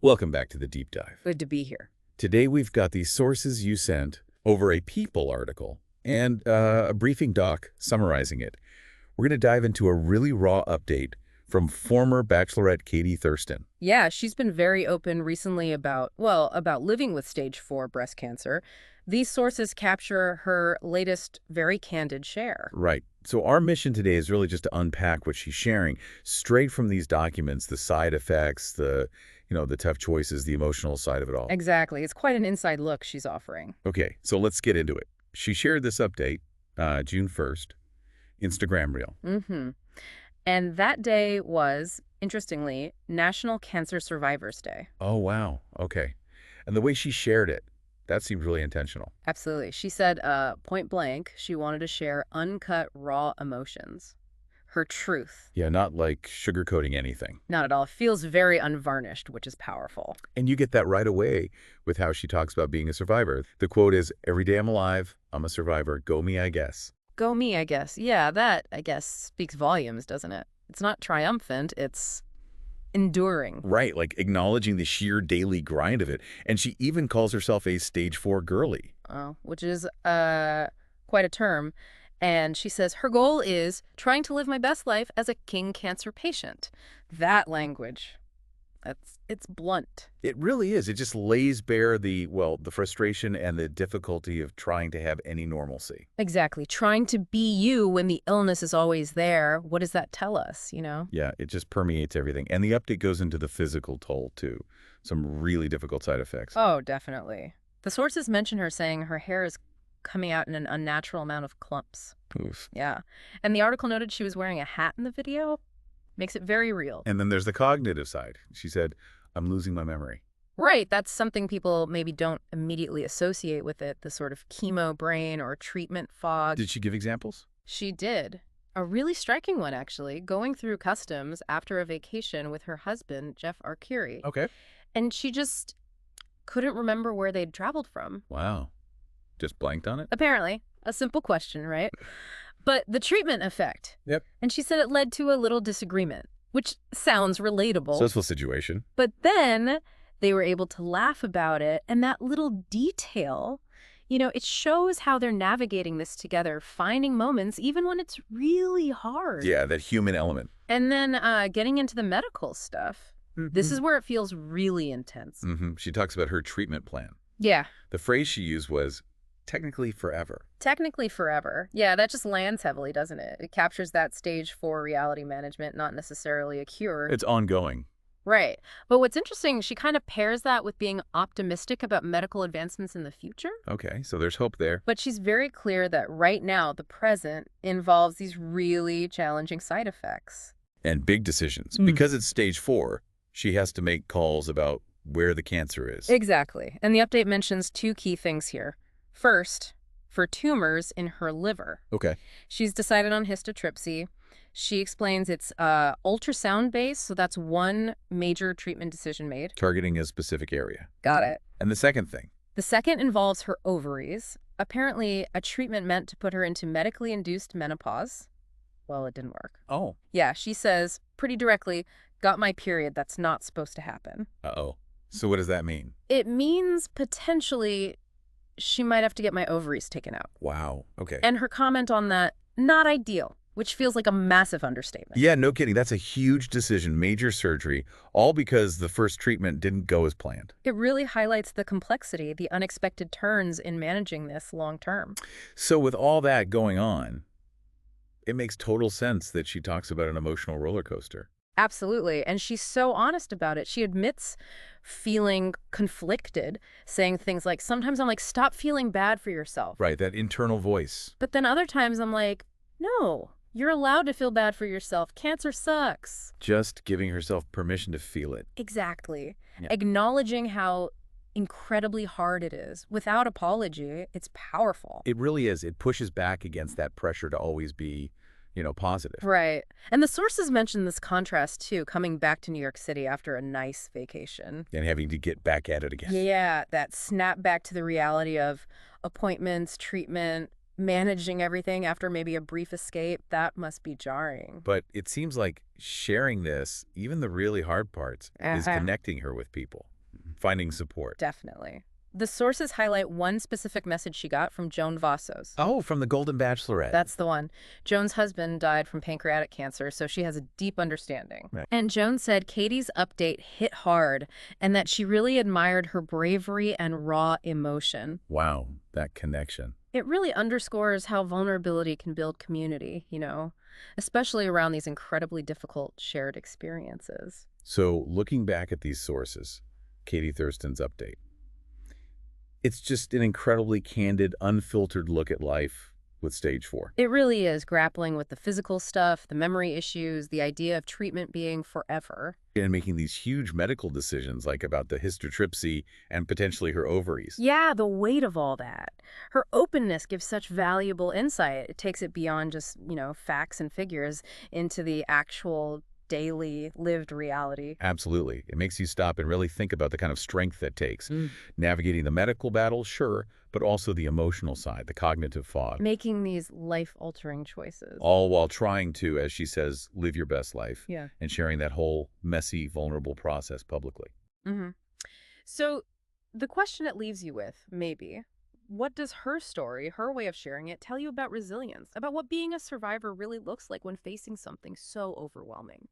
Welcome back to the deep dive. Good to be here. Today we've got the sources you sent over a People article and a briefing doc summarizing it. We're going to dive into a really raw update from former Bachelorette Katie Thurston. Yeah, she's been very open recently about living with stage 4 breast cancer. These sources capture her latest very candid share. Right. So our mission today is really just to unpack what she's sharing straight from these documents, the side effects, the tough choices, the emotional side of it all. Exactly. It's quite an inside look she's offering. Okay, so let's get into it. She shared this update, June 1st, Instagram reel. Mm-hmm. And that day was, interestingly, National Cancer Survivors Day. Oh, wow. Okay. And the way she shared it, that seemed really intentional. Absolutely. She said, point blank, she wanted to share uncut, raw emotions. Her truth. Yeah, not like sugarcoating anything. Not at all. It feels very unvarnished, which is powerful. And you get that right away with how she talks about being a survivor. The quote is, "Every day I'm alive, I'm a survivor. Go me, I guess." Go me, I guess. Yeah, that, I guess, speaks volumes, doesn't it? It's not triumphant, it's enduring. Right, like acknowledging the sheer daily grind of it. And she even calls herself a stage 4 girly. Oh, which is quite a term. And she says her goal is trying to live my best life as a king cancer patient. That language, it's blunt. It really is. It just lays bare the frustration and the difficulty of trying to have any normalcy. Exactly. Trying to be you when the illness is always there. What does that tell us, you know? Yeah, it just permeates everything. And the update goes into the physical toll, too. Some really difficult side effects. Oh, definitely. The sources mention her saying her hair is coming out in an unnatural amount of clumps. Oof. Yeah. And the article noted she was wearing a hat in the video. Makes it very real. And then there's the cognitive side. She said, "I'm losing my memory." Right. That's something people maybe don't immediately associate with it, the sort of chemo brain or treatment fog. Did she give examples? She did. A really striking one, actually, going through customs after a vacation with her husband, Jeff Arcuri. Okay. And she just couldn't remember where they'd traveled from. Wow. Just blanked on it? Apparently. A simple question, right? But the treatment effect. Yep. And she said it led to a little disagreement, which sounds relatable. Stressful situation. But then they were able to laugh about it. And that little detail, it shows how they're navigating this together, finding moments even when it's really hard. Yeah, that human element. And then getting into the medical stuff. This is where it feels really intense. She talks about her treatment plan. Yeah. The phrase she used was, technically forever. Technically forever. Yeah, that just lands heavily, doesn't it? It captures that stage 4 reality management, not necessarily a cure. It's ongoing. Right. But what's interesting, she kind of pairs that with being optimistic about medical advancements in the future. Okay, so there's hope there. But she's very clear that right now, the present involves these really challenging side effects. And big decisions. Because it's stage 4, she has to make calls about where the cancer is. Exactly. And the update mentions 2 key things here. First, for tumors in her liver. Okay. She's decided on histotripsy. She explains it's ultrasound-based, so that's one major treatment decision made. Targeting a specific area. Got it. And the second thing? The second involves her ovaries. Apparently, a treatment meant to put her into medically induced menopause. Well, it didn't work. Oh. Yeah, she says, pretty directly, got my period. That's not supposed to happen. Uh-oh. So what does that mean? It means potentially she might have to get my ovaries taken out. Wow. Okay. And her comment on that, not ideal, which feels like a massive understatement. Yeah, no kidding. That's a huge decision, major surgery, all because the first treatment didn't go as planned. It really highlights the complexity, the unexpected turns in managing this long term. So with all that going on, it makes total sense that she talks about an emotional roller coaster. Absolutely. And she's so honest about it. She admits feeling conflicted, saying things like, sometimes I'm like, stop feeling bad for yourself. Right, that internal voice. But then other times I'm like, no, you're allowed to feel bad for yourself. Cancer sucks. Just giving herself permission to feel it. Exactly. Yeah. Acknowledging how incredibly hard it is. Without apology, it's powerful. It really is. It pushes back against that pressure to always be positive. Right. And the sources mention this contrast, too, coming back to New York City after a nice vacation. And having to get back at it again. Yeah, that snap back to the reality of appointments, treatment, managing everything after maybe a brief escape, that must be jarring. But it seems like sharing this, even the really hard parts, is connecting her with people, finding support. Definitely. The sources highlight one specific message she got from Joan Vassos. Oh, from the Golden Bachelorette. That's the one. Joan's husband died from pancreatic cancer, so she has a deep understanding. Right. And Joan said Katie's update hit hard and that she really admired her bravery and raw emotion. Wow, that connection. It really underscores how vulnerability can build community, especially around these incredibly difficult shared experiences. So looking back at these sources, Katie Thurston's update, it's just an incredibly candid, unfiltered look at life with stage 4. It really is grappling with the physical stuff, the memory issues, the idea of treatment being forever. And making these huge medical decisions like about the histotripsy and potentially her ovaries. Yeah, the weight of all that. Her openness gives such valuable insight. It takes it beyond just, facts and figures into the actual daily lived reality. Absolutely. It makes you stop and really think about the kind of strength that takes. Navigating the medical battle, sure, but also the emotional side, the cognitive fog. Making these life-altering choices. All while trying to, as she says, live your best life. Yeah. And sharing that whole messy, vulnerable process publicly. So the question it leaves you with, maybe, what does her story, her way of sharing it, tell you about resilience, about what being a survivor really looks like when facing something so overwhelming?